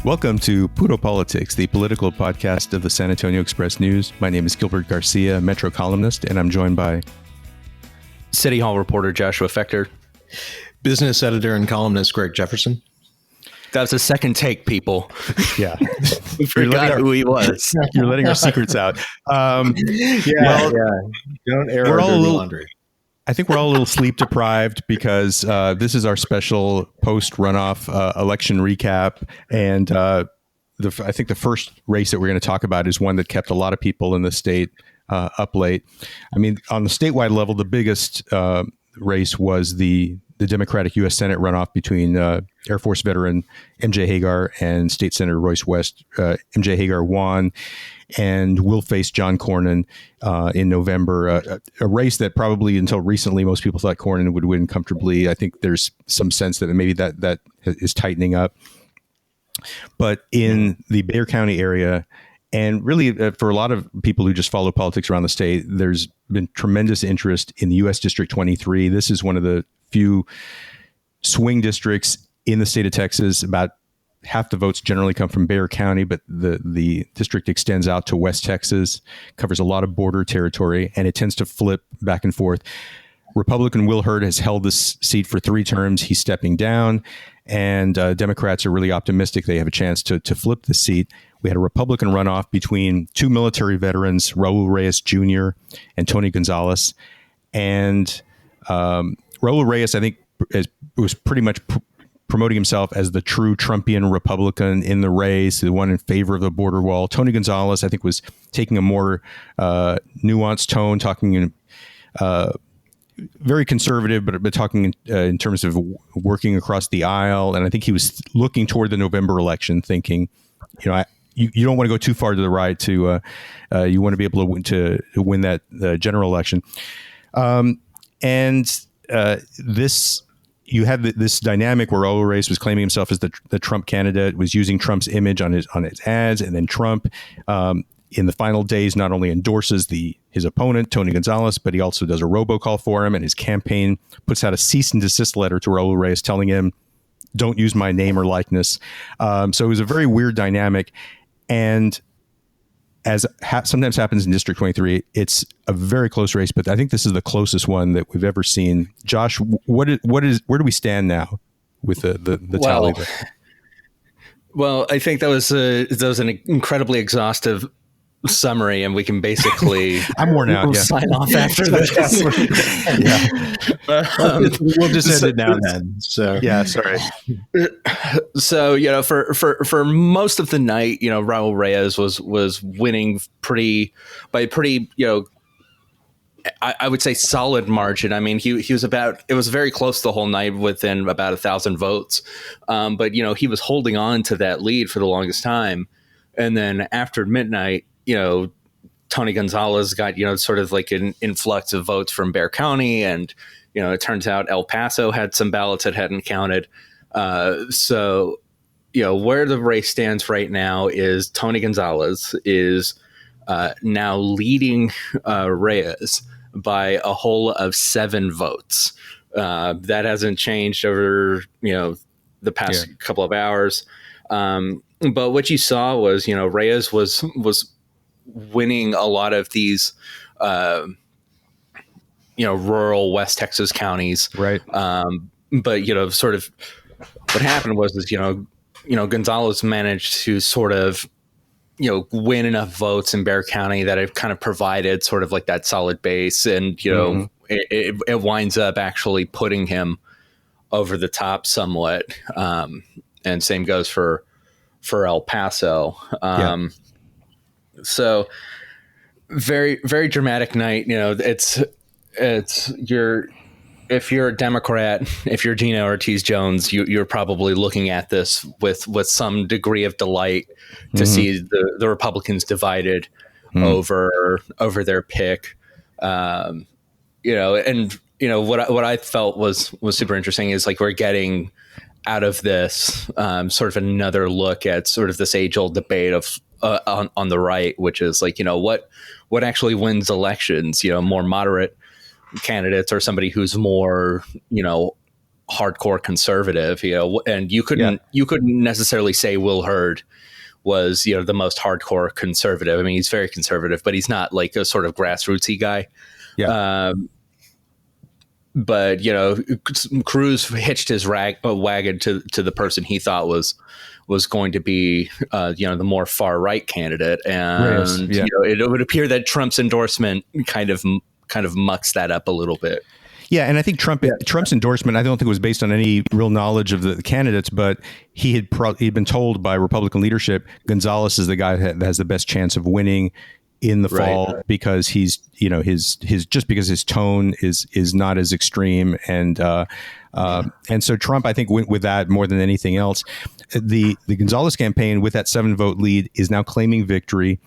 Welcome to Puro Politics, the political podcast of the San Antonio Express News. My name is Gilbert Garcia, Metro columnist, and I'm joined by City Hall reporter Joshua Fechter, business editor and columnist Greg Jefferson. That was a second take, people. Yeah. We forgot who he was. You're letting our secrets out. Don't air our dirty laundry. I think we're all a little sleep deprived because this is our special post-runoff election recap. And I think the first race that we're going to talk about is one that kept a lot of people in the state up late. I mean, on the statewide level, the biggest race was the Democratic U.S. Senate runoff between Air Force veteran M.J. Hagar and State Senator Royce West. M.J. Hagar won and will face John Cornyn in November. A race that probably until recently most people thought Cornyn would win comfortably. I think there's some sense that maybe that is tightening up. But in the Bexar County area, and really for a lot of people who just follow politics around the state, there's been tremendous interest in the U.S. District 23. This is one of the few swing districts in the state of Texas. About half the votes generally come from Bexar County, but the district extends out to West Texas, covers a lot of border territory, and it tends to flip back and forth. Republican Will Hurd has held this seat for 3 terms. He's stepping down, and Democrats are really optimistic they have a chance to flip the seat. We had a Republican runoff between 2 military veterans, Raul Reyes Jr. and Tony Gonzalez. And Raul Reyes, I think, was pretty much promoting himself as the true Trumpian Republican in the race, the one in favor of the border wall. Tony Gonzalez, I think, was taking a more nuanced tone, talking very conservative, but talking in terms of working across the aisle. And I think he was looking toward the November election, thinking, you don't want to go too far to the right. You want to be able to win that general election. You had this dynamic where Raul Reyes was claiming himself as the Trump candidate, was using Trump's image on his ads, and then Trump in the final days not only endorses his opponent Tony Gonzalez, but he also does a robocall for him, and his campaign puts out a cease and desist letter to Raul Reyes telling him, "Don't use my name or likeness." So it was a very weird dynamic, and as sometimes happens in District 23, it's a very close race, but I think this is the closest one that we've ever seen. Josh, where do we stand now with the tally? Well, I think that was an incredibly exhaustive summary, and we can basically I'm worn out. Sign off after this. We'll just end it now then. So yeah, sorry. So for most of the night, Raul Reyes was winning by a pretty I would say solid margin. I mean, it was very close the whole night, within about 1,000 votes. But he was holding on to that lead for the longest time, and then after midnight, Tony Gonzalez got, sort of like an influx of votes from Bexar County. And, it turns out El Paso had some ballots that hadn't counted. So, where the race stands right now is Tony Gonzalez is now leading Reyes by a whole of 7 votes. That hasn't changed over, the past couple of hours. But what you saw was, Reyes was winning a lot of these, rural West Texas counties. Right. But, sort of what happened was, Gonzalez managed to sort of, win enough votes in Bexar County that it kind of provided sort of like that solid base. And, it winds up actually putting him over the top somewhat. And same goes for El Paso. So very, very dramatic night. If you're a Democrat, if you're Gina Ortiz Jones, you're probably looking at this with some degree of delight to see the Republicans divided over their pick. What I felt was super interesting is like we're getting out of this sort of another look at sort of this age-old debate of on the right, which is like, what actually wins elections, more moderate candidates or somebody who's more, hardcore conservative, and you couldn't necessarily say Will Hurd was, the most hardcore conservative. I mean, he's very conservative, but he's not like a sort of grassrootsy guy. Yeah. But Cruz hitched his wagon to the person he thought was going to be the more far right candidate, and it would appear that Trump's endorsement kind of mucks that up a little bit. Yeah, and I think Trump's endorsement, I don't think it was based on any real knowledge of the candidates, but he'd been told by Republican leadership, Gonzalez is the guy that has the best chance of winning in the fall, because he's, just because his tone is not as extreme, and so Trump, I think, went with that more than anything else. The Gonzalez campaign, with that 7-vote lead, is now claiming victory,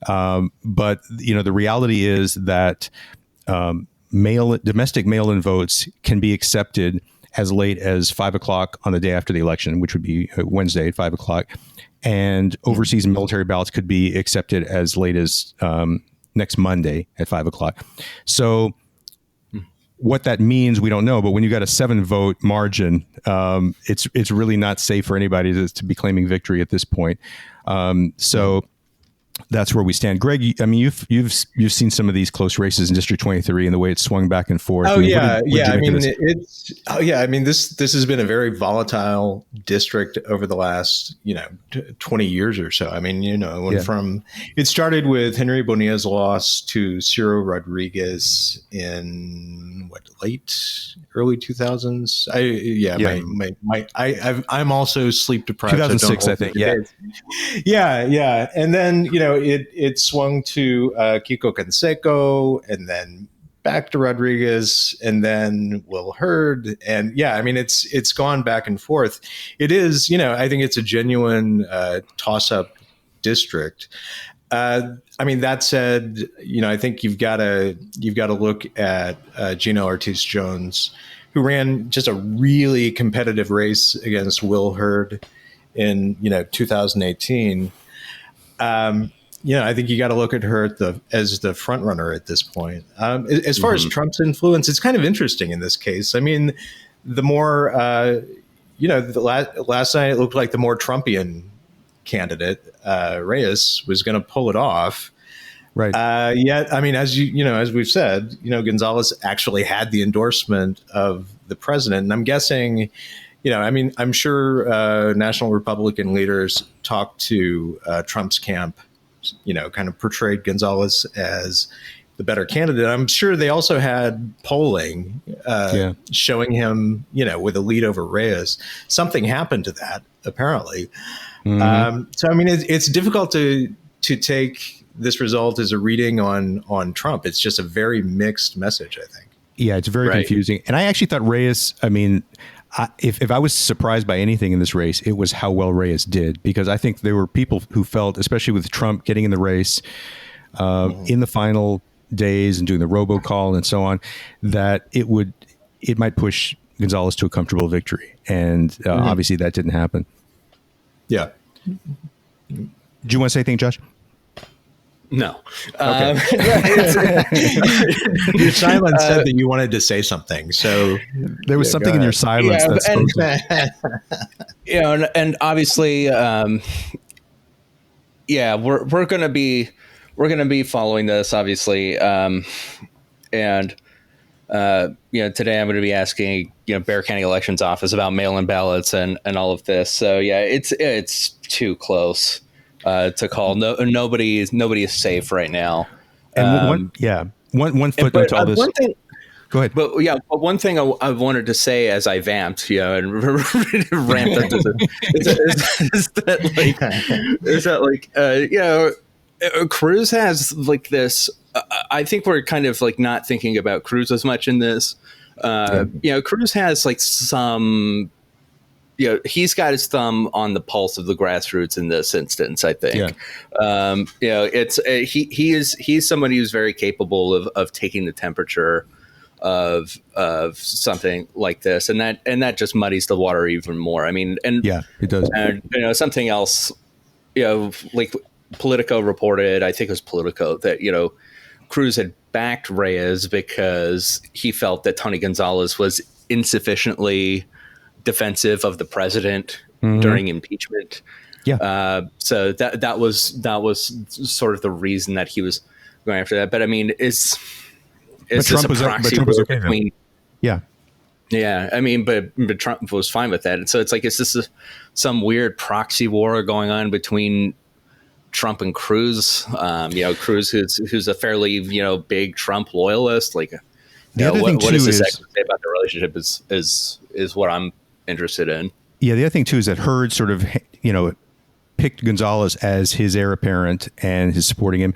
but the reality is that domestic mail-in votes can be accepted as late as 5 o'clock on the day after the election, which would be Wednesday at 5 o'clock. And overseas military ballots could be accepted as late as next Monday at 5 o'clock. So what that means, we don't know. But when you got a 7-vote margin, it's really not safe for anybody to be claiming victory at this point. So that's where we stand. Greg, I mean, you've seen some of these close races in District 23 and the way it's swung back and forth. Oh, yeah. I mean, this has been a very volatile district over the last, 20 years or so. I mean, it started with Henry Bonilla's loss to Ciro Rodriguez in early 2000s. I'm also sleep deprived. 2006, I think. Yeah. Yeah. And then, it swung to Kiko Canseco, and then back to Rodriguez, and then Will Hurd. And it's gone back and forth. It is, I think it's a genuine toss-up district. That said, I think you've got to look at Gina Ortiz-Jones, who ran just a really competitive race against Will Hurd in 2018. I think you got to look at her as the front runner at this point. As far as Trump's influence, it's kind of interesting in this case. I mean, the more, last night it looked like the more Trumpian candidate, Reyes, was going to pull it off. Right. Yet, I mean, as we've said, Gonzalez actually had the endorsement of the president, and I'm guessing, I'm sure national Republican leaders talked to Trump's camp, kind of portrayed Gonzalez as the better candidate. I'm sure they also had polling showing him, with a lead over Reyes. Something happened to that, apparently. So, I mean, it's difficult to take this result as a reading on Trump. It's just a very mixed message, I think. Yeah, it's very confusing. And I actually thought Reyes, I mean, if I was surprised by anything in this race, it was how well Reyes did, because I think there were people who felt, especially with Trump getting in the race in the final days and doing the robocall and so on, that it might push Gonzalez to a comfortable victory. And obviously that didn't happen. Yeah. Do you want to say anything, Josh? No. Okay. Your silence said that you wanted to say something. So there was something in your silence. And obviously, we're going to be following this, obviously. Today I'm going to be asking, Bexar County Elections Office about mail-in ballots and all of this. So yeah, it's too close to call. Nobody is safe right now. And one footnote to all this. Go ahead. But one thing I wanted to say as I vamped, and ramped up is that Cruz has like this. I think we're kind of like not thinking about Cruz as much in this. Cruz has like some. He's got his thumb on the pulse of the grassroots in this instance, I think. He's somebody who's very capable of taking the temperature of something like this, and that just muddies the water even more. I mean, it does. And something else, like Politico reported, I think it was Politico, that Cruz had backed Reyes because he felt that Tony Gonzalez was insufficiently defensive of the president during impeachment. Yeah. So that was sort of the reason that he was going after that. But I mean, is this a proxy war okay between? Yeah. Yeah, I mean, but Trump was fine with that. And so it's like, is this some weird proxy war going on between Trump and Cruz? Cruz, who's a fairly, big Trump loyalist. Like, what does this actually say about the relationship is what I'm interested in. Yeah, the other thing too is that Hurd sort of, picked Gonzalez as his heir apparent and is supporting him.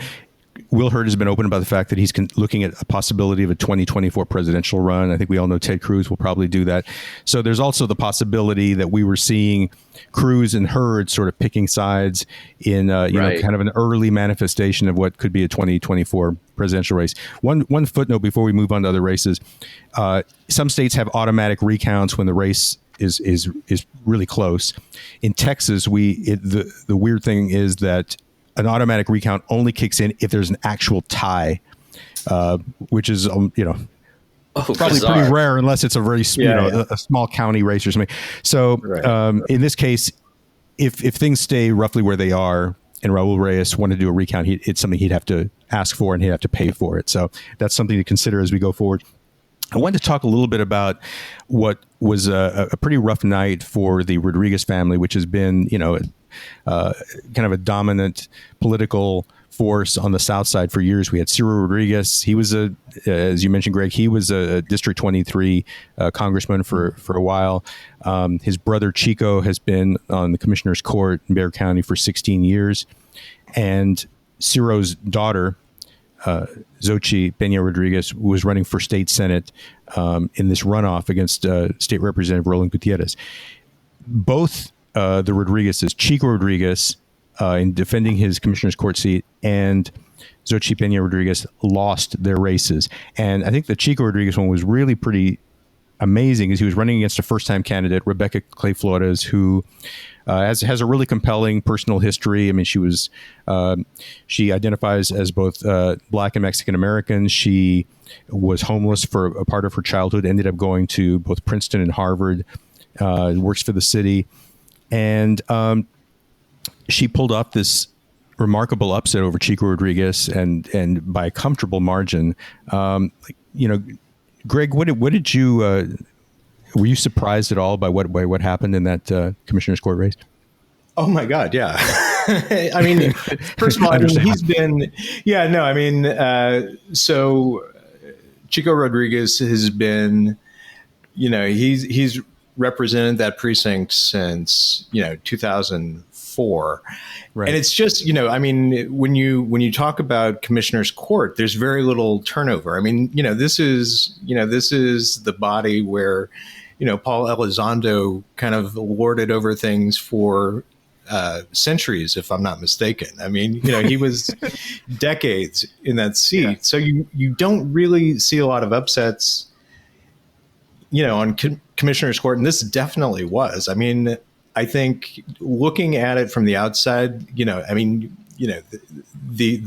Will Hurd has been open about the fact that he's looking at a possibility of a 2024 presidential run. I think we all know Ted Cruz will probably do that. So there's also the possibility that we were seeing Cruz and Hurd sort of picking sides in, kind of an early manifestation of what could be a 2024 presidential race. One footnote before we move on to other races. Some states have automatic recounts when the race is really close. In Texas, the weird thing is that an automatic recount only kicks in if there's an actual tie, which is, probably bizarre. pretty rare unless it's a very, a small county race or something. So in this case, if things stay roughly where they are and Raul Reyes wanted to do a recount, it's something he'd have to ask for and he'd have to pay for it. So that's something to consider as we go forward. I wanted to talk a little bit about what was a pretty rough night for the Rodriguez family, which has been, kind of a dominant political force on the South Side for years. We had Ciro Rodriguez. He was as you mentioned, Greg, he was a District 23 congressman for a while. His brother Chico has been on the commissioner's court in Bexar County for 16 years. And Ciro's daughter, Xochitl Peña Rodriguez, was running for state senate in this runoff against State Representative Roland Gutierrez. Both the Rodriguezes, Chico Rodriguez, in defending his commissioner's court seat, and Xochitl Peña Rodriguez lost their races. And I think the Chico Rodriguez one was really pretty amazing, as he was running against a first-time candidate, Rebekah Flores, who has a really compelling personal history. I mean, she identifies as both Black and Mexican American. She was homeless for a part of her childhood, ended up going to both Princeton and Harvard, works for the city. And she pulled off this remarkable upset over Chico Rodriguez and by a comfortable margin. Greg, what did you were you surprised at all by what happened in that commissioner's court race? Oh my God, yeah. I mean, first of all, he's been, so Chico Rodriguez has been, he's represented that precinct since 2004. Right. And it's just, when you talk about commissioner's court, there's very little turnover. I mean, this is the body where, Paul Elizondo kind of lorded over things for centuries, if I'm not mistaken. I mean, he was decades in that seat. Yeah. So you don't really see a lot of upsets, on commissioner's court. And this definitely was. I mean, I think looking at it from the outside, the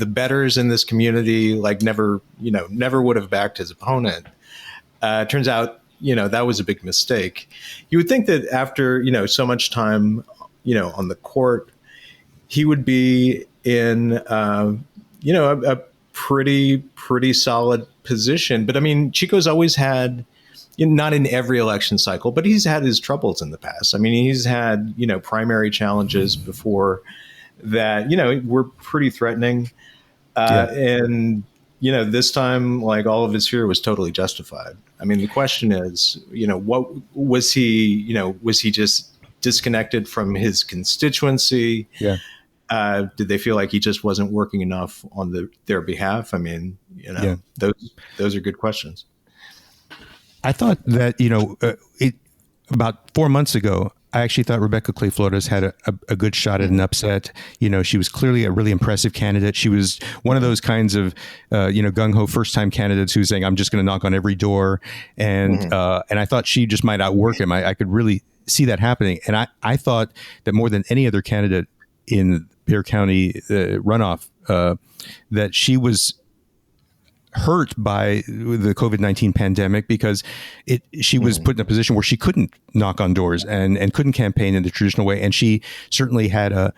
betters in this community never would have backed his opponent. Turns out, that was a big mistake. You would think that after, so much time, on the court, he would be in, a pretty solid position. But I mean, Chico's always had, not in every election cycle, but he's had his troubles in the past. I mean, he's had, primary challenges before that, were pretty threatening. And, this time, all of his fear was totally justified. I mean, the question is, what was he, was he just disconnected from his constituency? Yeah. Did they feel like he just wasn't working enough on their behalf? I mean, those are good questions. I thought that, about 4 months ago, I actually thought Rebekah Flores had a good shot at an upset. She was clearly a really impressive candidate. She was one of those kinds of, gung-ho first-time candidates who's saying, I'm just going to knock on every door. And I thought she just might outwork him. I could really see that happening. And I thought that more than any other candidate in Bexar County runoff, that she was hurt by the COVID-19 pandemic because she was put in a position where she couldn't knock on doors and couldn't campaign in the traditional way. And she certainly had a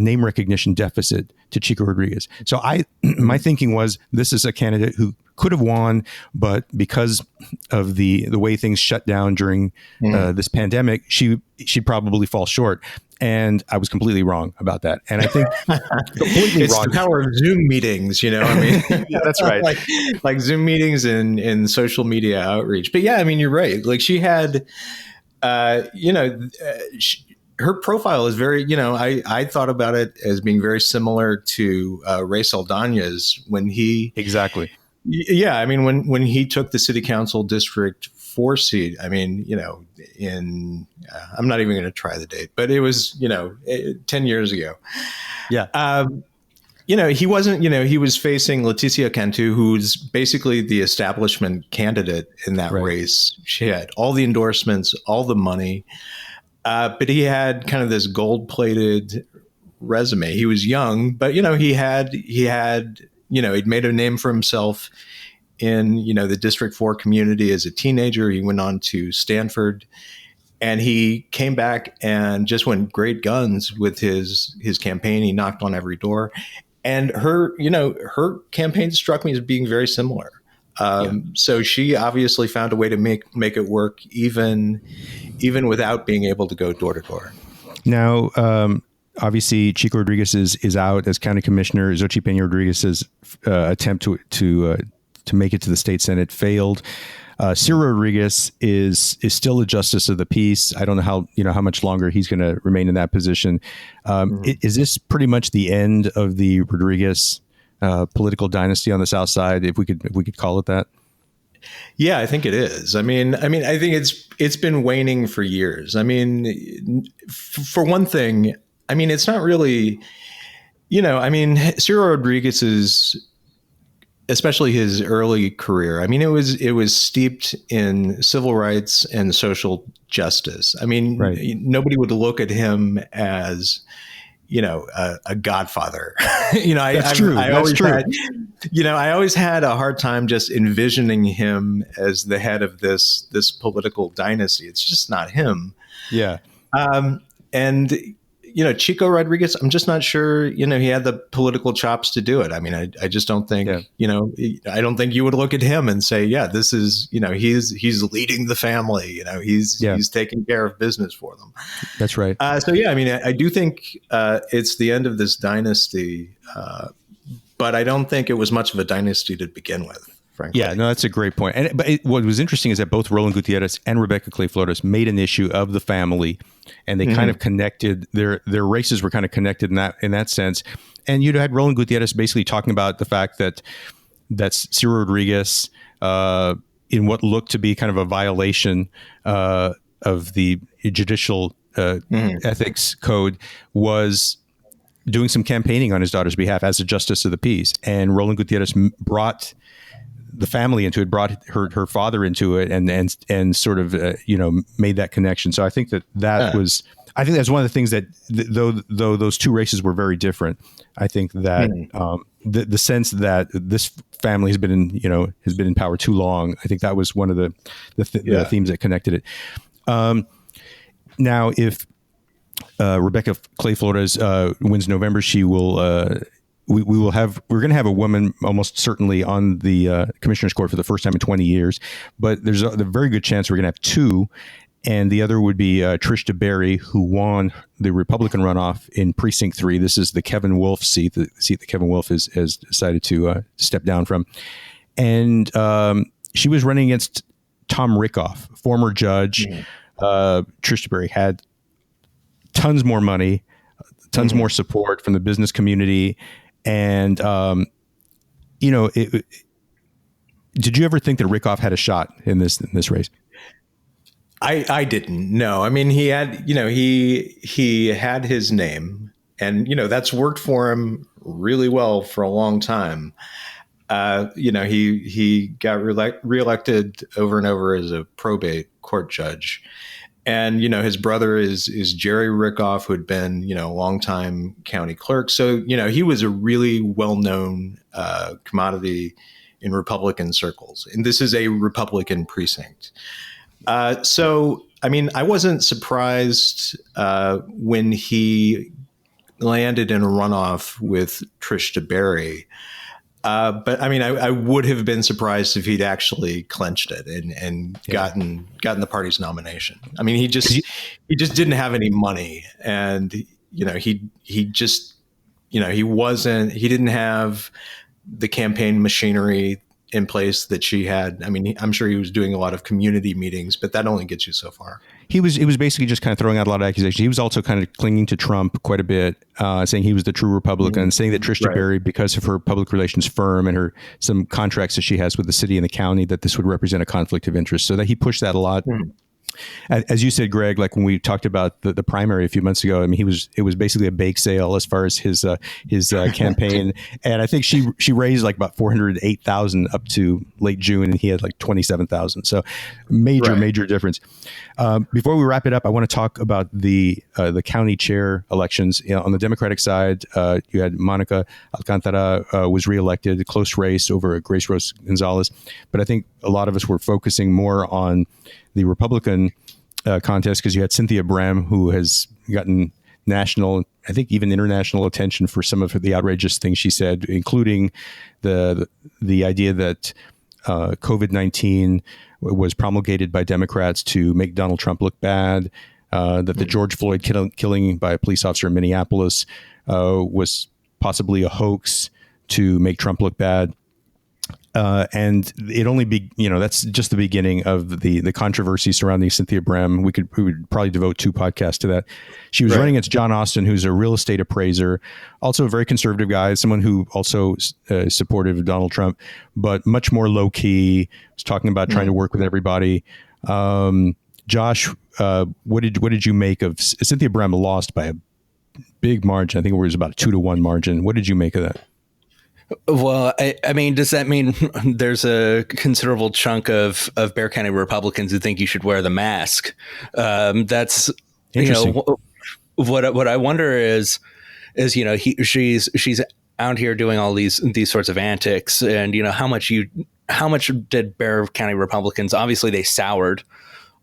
name recognition deficit to Chico Rodriguez. So my thinking was, this is a candidate who could have won, but because of the way things shut down during this pandemic, she'd probably fall short. And I was completely wrong about that. And I think completely it's wrong. the power of Zoom meetings, I mean, yeah, that's right. like Zoom meetings and social media outreach. But yeah, I mean, you're right. Like she had, her profile is very, I thought about it as being very similar to Ray Saldana's when he. Exactly. Yeah. I mean, when he took the city council district 4 seat, I mean, I'm not even going to try the date, but it was, 10 years ago. Yeah. He wasn't, he was facing Leticia Cantu, who's basically the establishment candidate in that race. She had all the endorsements, all the money, but he had kind of this gold-plated resume. He was young, but, he'd made a name for himself in, the District 4 community as a teenager. He went on to Stanford, and he came back and just went great guns with his campaign. He knocked on every door, and her campaign struck me as being very similar. So she obviously found a way to make it work, even without being able to go door to door. Now, obviously, Chico Rodriguez is out as county commissioner. Xochitl Peña Rodriguez's attempt to make it to the state senate failed. Ciro Rodriguez is still a justice of the peace. I don't know how much longer he's going to remain in that position. Is this pretty much the end of the Rodriguez political dynasty on the South Side, if we could call it that? Yeah, I think it is. I mean, I think it's been waning for years. I mean, for one thing, I mean, it's not really, Ciro Rodriguez's, especially his early career, I mean, it was steeped in civil rights and social justice. I mean, nobody would look at him as, a godfather. That's true. I always had a hard time just envisioning him as the head of this political dynasty. It's just not him. Yeah. And Chico Rodriguez, I'm just not sure, he had the political chops to do it. I mean, I just don't think, I don't think you would look at him and say, yeah, this is, he's leading the family, he's taking care of business for them. That's right. So, yeah, I mean, I do think it's the end of this dynasty, but I don't think it was much of a dynasty to begin with. Frankly. Yeah, no, that's a great point. What was interesting is that both Roland Gutierrez and Rebekah Flores made an issue of the family, and they kind of connected their races were kind of connected in that sense. And you had Roland Gutierrez basically talking about the fact that Ciro Rodriguez, in what looked to be kind of a violation of the judicial ethics code, was doing some campaigning on his daughter's behalf as a justice of the peace. And Roland Gutierrez brought the family into it, brought her father into it, and sort of made that connection. So I think was, I think that's one of the things that though those two races were very different, I think that the sense that this family has been in power too long, I think that was one of the themes that connected it. Now, if Rebekah Flores wins November, she will. We're going to have a woman almost certainly on the commissioner's court for the first time in 20 years, but there's a very good chance we're going to have two. And the other would be Trish DeBerry, who won the Republican runoff in Precinct 3. This is the Kevin Wolf seat, the seat that Kevin Wolf has decided to step down from. And she was running against Tom Rickoff, former judge. Trish DeBerry had tons more money, tons more support from the business community. And, did you ever think that Rickoff had a shot in this race? I didn't. No, I mean, he had, he had his name, and, that's worked for him really well for a long time. He got reelected over and over as a probate court judge. And, his brother is Jerry Rickoff, who had been, a longtime county clerk. So, he was a really well-known commodity in Republican circles, and this is a Republican precinct. So, I mean, I wasn't surprised when he landed in a runoff with Trish DeBerry. But I mean, I would have been surprised if he'd actually clenched it and gotten the party's nomination. I mean, he just didn't have any money, and he didn't have the campaign machinery in place that she had. I mean, I'm sure he was doing a lot of community meetings, but that only gets you so far. It was basically just kind of throwing out a lot of accusations. He was also kind of clinging to Trump quite a bit, saying he was the true Republican, saying that Trish DeBerry, because of her public relations firm and some contracts that she has with the city and the county, that this would represent a conflict of interest. So that he pushed that a lot. As you said, Greg, like when we talked about the primary a few months ago, I mean, it was basically a bake sale as far as his campaign, and I think she raised like about $408,000 up to late June, and he had like $27,000. So major difference. Before we wrap it up, I want to talk about the county chair elections. On the Democratic side, you had Monica Alcantara was reelected, a close race over Grace Rose Gonzalez, but I think a lot of us were focusing more on the Republican contest because you had Cynthia Brem, who has gotten national, I think even international attention for some of the outrageous things she said, including the idea that COVID-19 was promulgated by Democrats to make Donald Trump look bad, that the George Floyd killing by a police officer in Minneapolis was possibly a hoax to make Trump look bad. And it only that's just the beginning of the controversy surrounding Cynthia Brem. We would probably devote 2 podcasts to that. She was running against John Austin, who's a real estate appraiser, also a very conservative guy, someone who also supported Donald Trump, but much more low key. Was talking about trying to work with everybody. Josh, what did you make of Cynthia Brem? Lost by a big margin. I think it was about a 2-1 margin. What did you make of that? Well, I mean, does that mean there's a considerable chunk of Bexar County Republicans who think you should wear the mask? That's what I wonder is she's out here doing all these sorts of antics, and how much did Bexar County Republicans, obviously they soured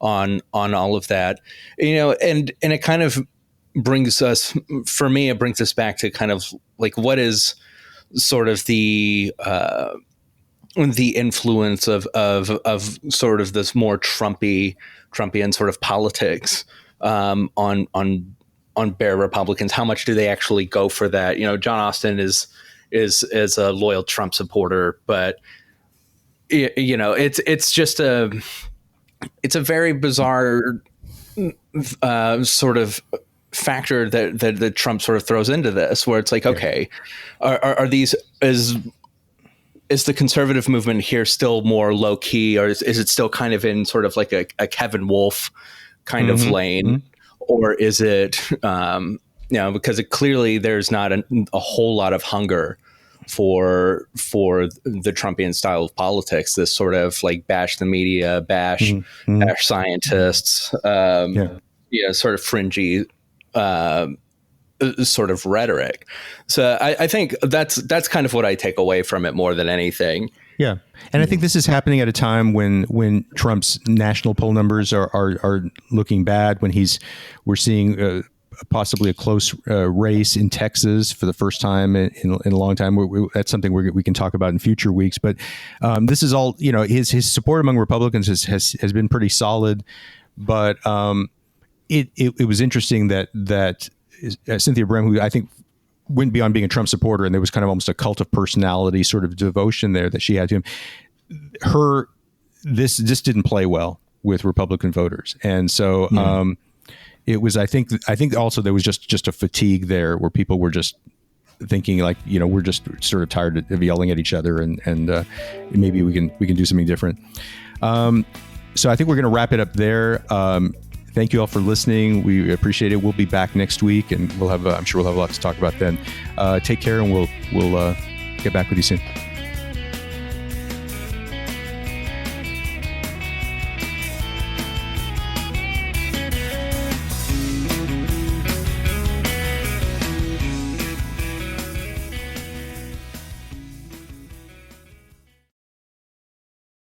on all of that, and it kind of brings us back to kind of like what is sort of the influence of sort of this more Trumpian sort of politics on Bexar Republicans. How much do they actually go for that? John Austin is a loyal Trump supporter, but it's just it's a very bizarre sort of factor that Trump sort of throws into this, where it's like, okay, are these is the conservative movement here still more low key, or is it still kind of in sort of like a Kevin Wolf kind of lane, or is it because clearly there's not a whole lot of hunger for the Trumpian style of politics, this sort of like bash the media, bash scientists, sort of fringy sort of rhetoric. So I think that's kind of what I take away from it more than anything. Yeah. And I think this is happening at a time when Trump's national poll numbers are looking bad, when we're seeing possibly a close race in Texas for the first time in a long time. That's something we can talk about in future weeks. But this is all, his support among Republicans has been pretty solid. But it was interesting that Cynthia Brem, who I think went beyond being a Trump supporter, and there was kind of almost a cult of personality sort of devotion there that she had to him. This didn't play well with Republican voters, and so it was. I think also there was just a fatigue there where people were just thinking like, we're just sort of tired of yelling at each other, and maybe we can do something different. So I think we're going to wrap it up there. Thank you all for listening. We appreciate it. We'll be back next week, and I'm sure we'll have a lot to talk about then. Take care, and we'll get back with you soon.